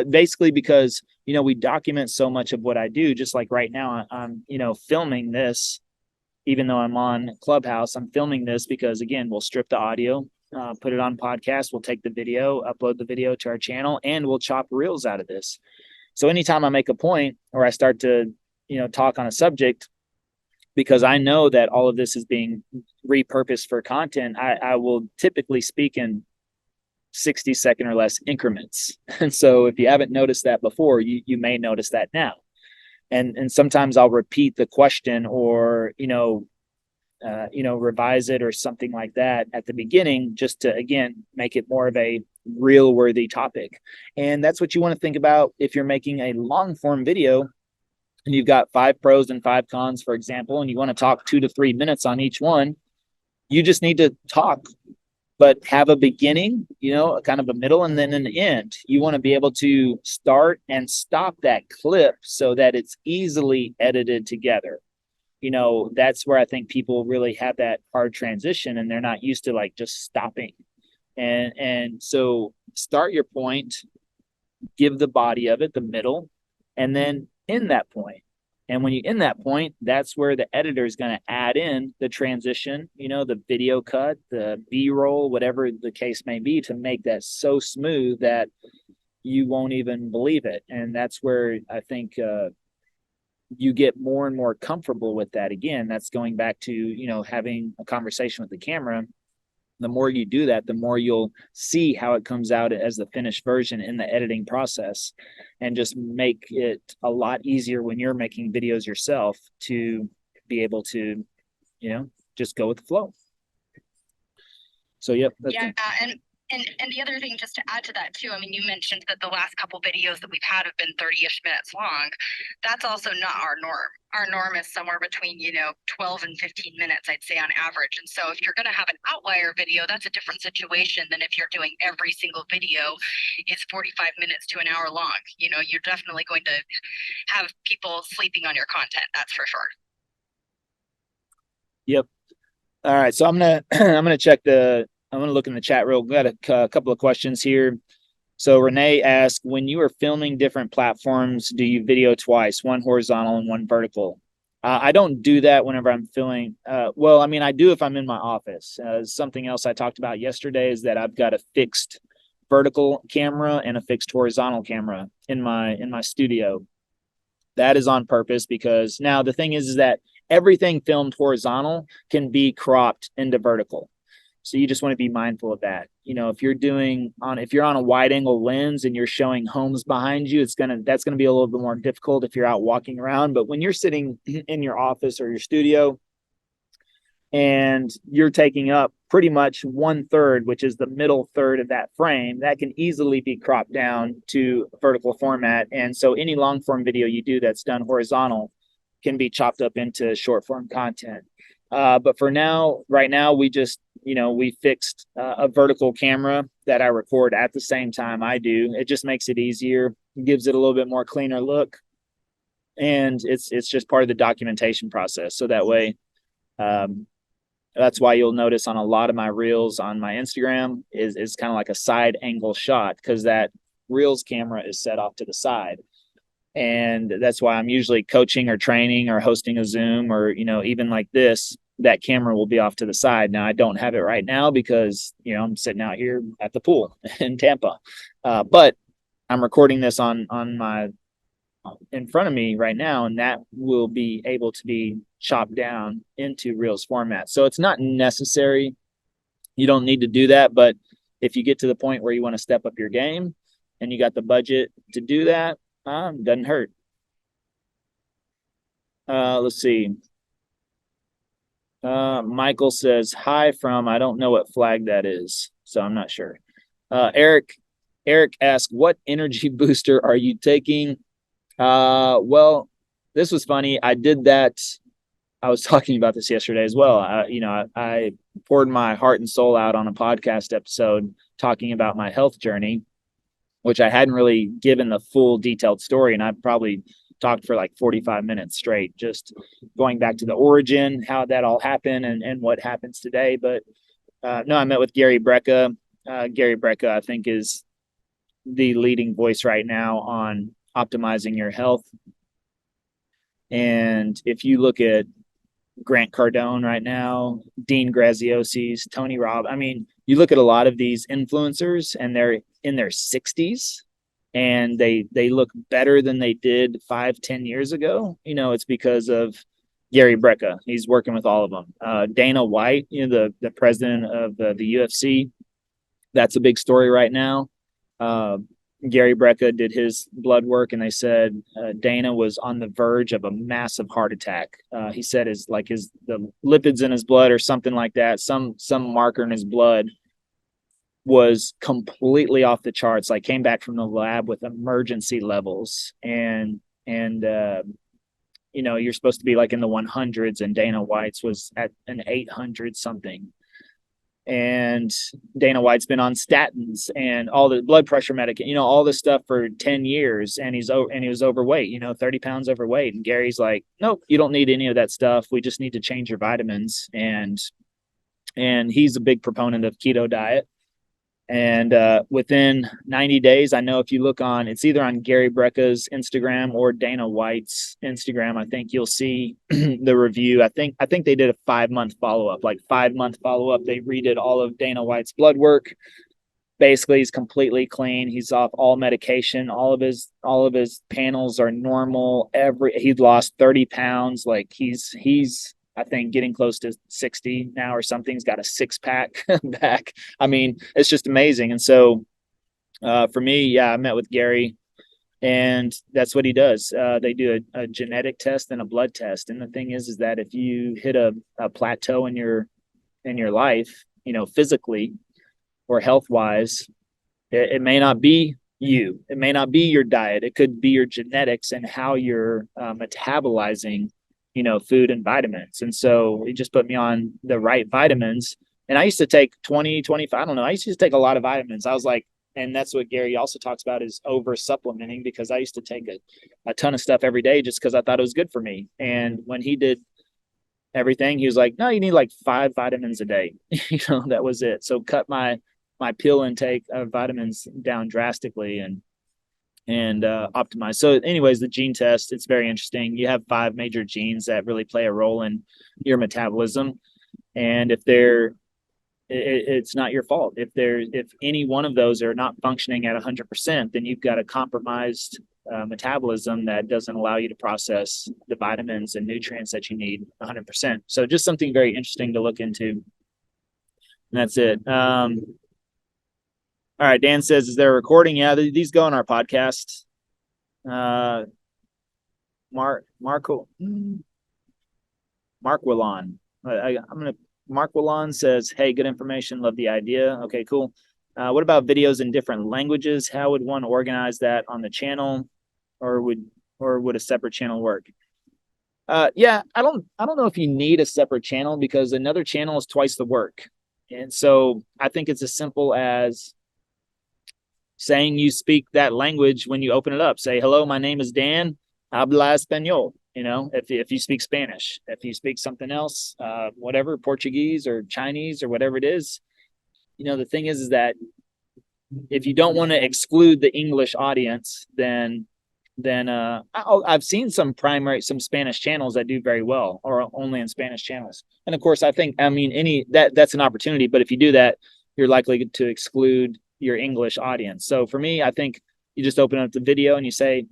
Basically because, we document so much of what I do, just like right now, I'm filming this, even though I'm on Clubhouse, I'm filming this because, again, we'll strip the audio, put it on podcast. We'll take the video, upload the video to our channel, and we'll chop reels out of this. So anytime I make a point or I start to, talk on a subject, because I know that all of this is being repurposed for content, I will typically speak in 60-second or less increments. And so if you haven't noticed that before, you may notice that now. And sometimes I'll repeat the question or, revise it or something like that at the beginning, just to, again, make it more of a reel worthy topic. And that's what you want to think about if you're making a long form video and you've got 5 pros and 5 cons, for example, and you want to talk 2 to 3 minutes on each one. You just need to talk, but have a beginning, kind of a middle, and then an end. You want to be able to start and stop that clip so that it's easily edited together. That's where I think people really have that hard transition, and they're not used to like just stopping. And so start your point, give the body of it, the middle, and then end that point. And when you end that point, that's where the editor is going to add in the transition, the video cut, the B-roll, whatever the case may be, to make that so smooth that you won't even believe it. And that's where I think you get more and more comfortable with that. Again, that's going back to, having a conversation with the camera. The more you do that, the more you'll see how it comes out as the finished version in the editing process, and just make it a lot easier when you're making videos yourself to be able to, just go with the flow. So, yep. Yeah. And the other thing, just to add to that too, I mean, you mentioned that the last couple videos that we've had have been 30-ish minutes long. That's also not our norm. Our norm is somewhere between, 12 and 15 minutes, I'd say, on average. And so if you're going to have an outlier video, that's a different situation than if you're doing every single video is 45 minutes to an hour long. You're definitely going to have people sleeping on your content. That's for sure. Yep. All right. So I'm going to look in the chat real. Got a couple of questions here. So Renee asked, when you are filming different platforms, do you video twice, one horizontal and one vertical? I don't do that whenever I'm filming. Well, I mean, I do if I'm in my office. Something else I talked about yesterday is that I've got a fixed vertical camera and a fixed horizontal camera in my studio. That is on purpose, because now the thing is that everything filmed horizontal can be cropped into vertical. So you just want to be mindful of that. If you're on a wide angle lens and you're showing homes behind you, that's going to be a little bit more difficult if you're out walking around. But when you're sitting in your office or your studio and you're taking up pretty much 1/3, which is the middle third of that frame, that can easily be cropped down to vertical format. And so any long form video you do that's done horizontal can be chopped up into short form content. But for now, right now, we just, we fixed a vertical camera that I record at the same time I do. It just makes it easier, gives it a little bit more cleaner look. And it's just part of the documentation process. So that way, that's why you'll notice on a lot of my reels on my Instagram is kind of like a side angle shot, because that reels camera is set off to the side. And that's why I'm usually coaching or training or hosting a Zoom or, even like this, that camera will be off to the side. Now, I don't have it right now because, I'm sitting out here at the pool in Tampa. But I'm recording this on in front of me right now, and that will be able to be chopped down into Reels format. So it's not necessary. You don't need to do that, but if you get to the point where you want to step up your game and you got the budget to do that, doesn't hurt. Let's see. Michael says hi from, I don't know what flag that is, so I'm not sure. Eric asked, what energy booster are you taking? Well, this was funny. I did that. I was talking about this yesterday as well. I poured my heart and soul out on a podcast episode talking about my health journey, which I hadn't really given the full detailed story. And I probably talked for like 45 minutes straight, just going back to the origin, how that all happened and what happens today. But no, I met with Gary Brecka. Gary Brecka, I think, is the leading voice right now on optimizing your health. And if you look at Grant Cardone right now, Dean Graziosis, Tony Robbins, I mean, you look at a lot of these influencers and they're in their 60s and they look better than they did 5-10 years ago. It's because of Gary Brecka. He's working with all of them. Dana White, the president of the UFC, that's a big story right now. Gary Brecka did his blood work, and they said Dana was on the verge of a massive heart attack. He said the lipids in his blood or something like that, some marker in his blood was completely off the charts. Like came back from the lab with emergency levels, and you're supposed to be like in the 100s, and Dana White's was at an 800 something. And Dana White's been on statins and all the blood pressure medication, all this stuff for 10 years. And he was overweight, 30 pounds overweight. And Gary's like, nope, you don't need any of that stuff. We just need to change your vitamins. And he's a big proponent of keto diet. And within 90 days, I know if you look on, it's either on Gary Brecka's Instagram or Dana White's Instagram, I think you'll see the review. I think they did a 5-month follow-up, like 5-month follow-up. They redid all of Dana White's blood work. Basically, he's completely clean. He's off all medication. All of his panels are normal. He'd lost 30 pounds. Like he's I think getting close to 60 now or something. He's got a 6-pack back. I mean, it's just amazing. And so for me, yeah, I met with Gary, and that's what he does. They do a genetic test and a blood test. And the thing is that if you hit a plateau in your life, physically or health-wise, it may not be you. It may not be your diet. It could be your genetics and how you're metabolizing food and vitamins. And so it just put me on the right vitamins. And I used to take 20, 25, I don't know. I used to take a lot of vitamins. I was like, and that's what Gary also talks about is over supplementing, because I used to take a ton of stuff every day just because I thought it was good for me. And when he did everything, he was like, no, you need like 5 vitamins a day. That was it. So cut my pill intake of vitamins down drastically and optimize. So anyways, the gene test, it's very interesting. You have 5 major genes that really play a role in your metabolism. And if it's not your fault. If any one of those are not functioning at 100%, then you've got a compromised metabolism that doesn't allow you to process the vitamins and nutrients that you need 100%. So just something very interesting to look into. And that's it. All right, Dan says, is there a recording? Yeah, these go on our podcast. Mark Willon. Mark Willon says, hey, good information. Love the idea. Okay, cool. What about videos in different languages? How would one organize that on the channel, or would a separate channel work? Yeah, I don't know if you need a separate channel, because another channel is twice the work. And so I think it's as simple as saying you speak that language when you open it up. Say, hello, my name is Dan, habla español. If you speak Spanish, if you speak something else, whatever, Portuguese or Chinese or whatever it is, the thing is that if you don't want to exclude the English audience, then I've seen some Spanish channels that do very well, or only in Spanish channels. And of course, that's an opportunity. But if you do that, you're likely to exclude your English audience. So for me, I think you just open up the video and you say,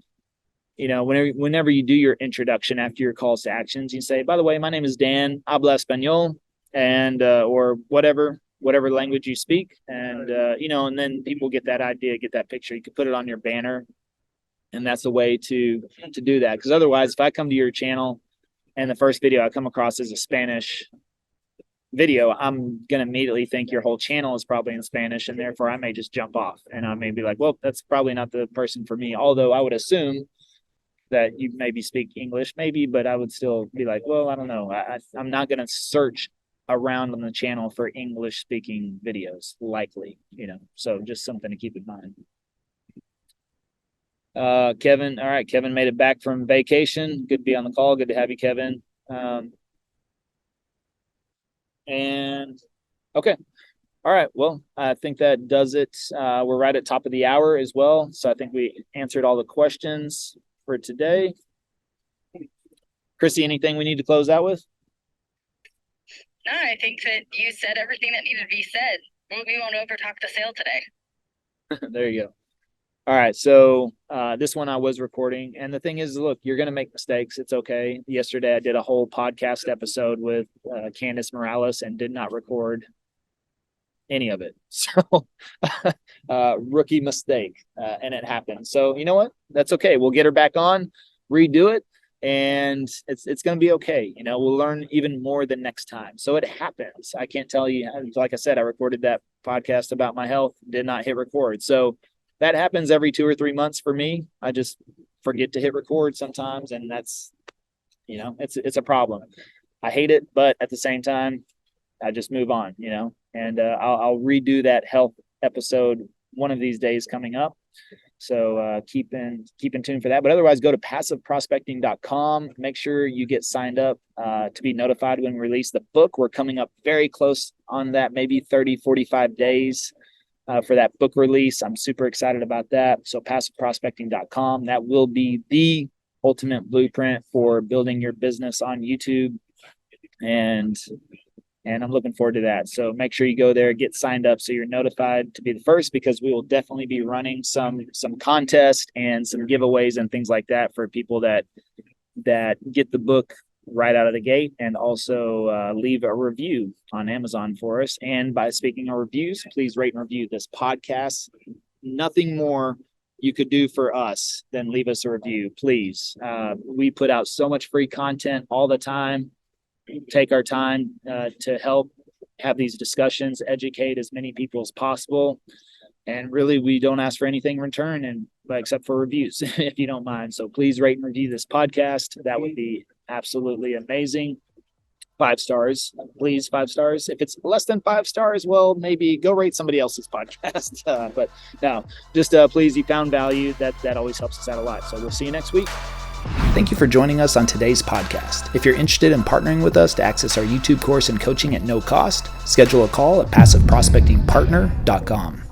whenever you do your introduction after your calls to actions, you say, by the way, my name is Dan, habla español, and or whatever language you speak. And, and then people get that idea, get that picture. You can put it on your banner. And that's the way to do that. Because otherwise, if I come to your channel and the first video I come across is a Spanish video, I'm going to immediately think your whole channel is probably in Spanish, and therefore I may just jump off, and I may be like, well, that's probably not the person for me. Although I would assume that you maybe speak English, maybe, but I would still be like, well, I don't know. I'm not going to search around on the channel for English speaking videos, likely, so just something to keep in mind. Kevin. All right. Kevin made it back from vacation. Good to be on the call. Good to have you, Kevin. And okay. All right. Well, I think that does it. We're right at top of the hour as well. So I think we answered all the questions for today. Chrissy, anything we need to close out with? No, I think that you said everything that needed to be said. We won't over talk the sale today. There you go. All right. So this one I was recording. And the thing is, look, you're going to make mistakes. It's okay. Yesterday, I did a whole podcast episode with Candace Morales and did not record any of it. So rookie mistake. And it happened. So you know what? That's okay. We'll get her back on, redo it. And it's going to be okay. We'll learn even more the next time. So it happens. I can't tell you. Like I said, I recorded that podcast about my health, did not hit record. So that happens every 2 or 3 months for me. I just forget to hit record sometimes. And that's, it's a problem. I hate it, but at the same time, I just move on, and I'll redo that health episode one of these days coming up. So keep in tune for that. But otherwise, go to passiveprospecting.com. Make sure you get signed up to be notified when we release the book. We're coming up very close on that, maybe 30, 45 days for that book release. I'm super excited about that. So passiveprospecting.com. That will be the ultimate blueprint for building your business on YouTube. And I'm looking forward to that. So make sure you go there, get signed up so you're notified to be the first, because we will definitely be running some contests and some giveaways and things like that for people that get the book right out of the gate, and also leave a review on Amazon for us. And by speaking of reviews, please rate and review this podcast. Nothing more you could do for us than leave us a review, please. We put out so much free content all the time. Take our time to help have these discussions, educate as many people as possible. And really, we don't ask for anything in return, except for reviews, if you don't mind. So please rate and review this podcast. That would be absolutely amazing. 5 stars, please. 5 stars. If it's less than 5 stars, well, maybe go rate somebody else's podcast. But no, just please, you found value. That always helps us out a lot. So we'll see you next week. Thank you for joining us on today's podcast. If you're interested in partnering with us to access our YouTube course and coaching at no cost, schedule a call at passiveprospectingpartner.com.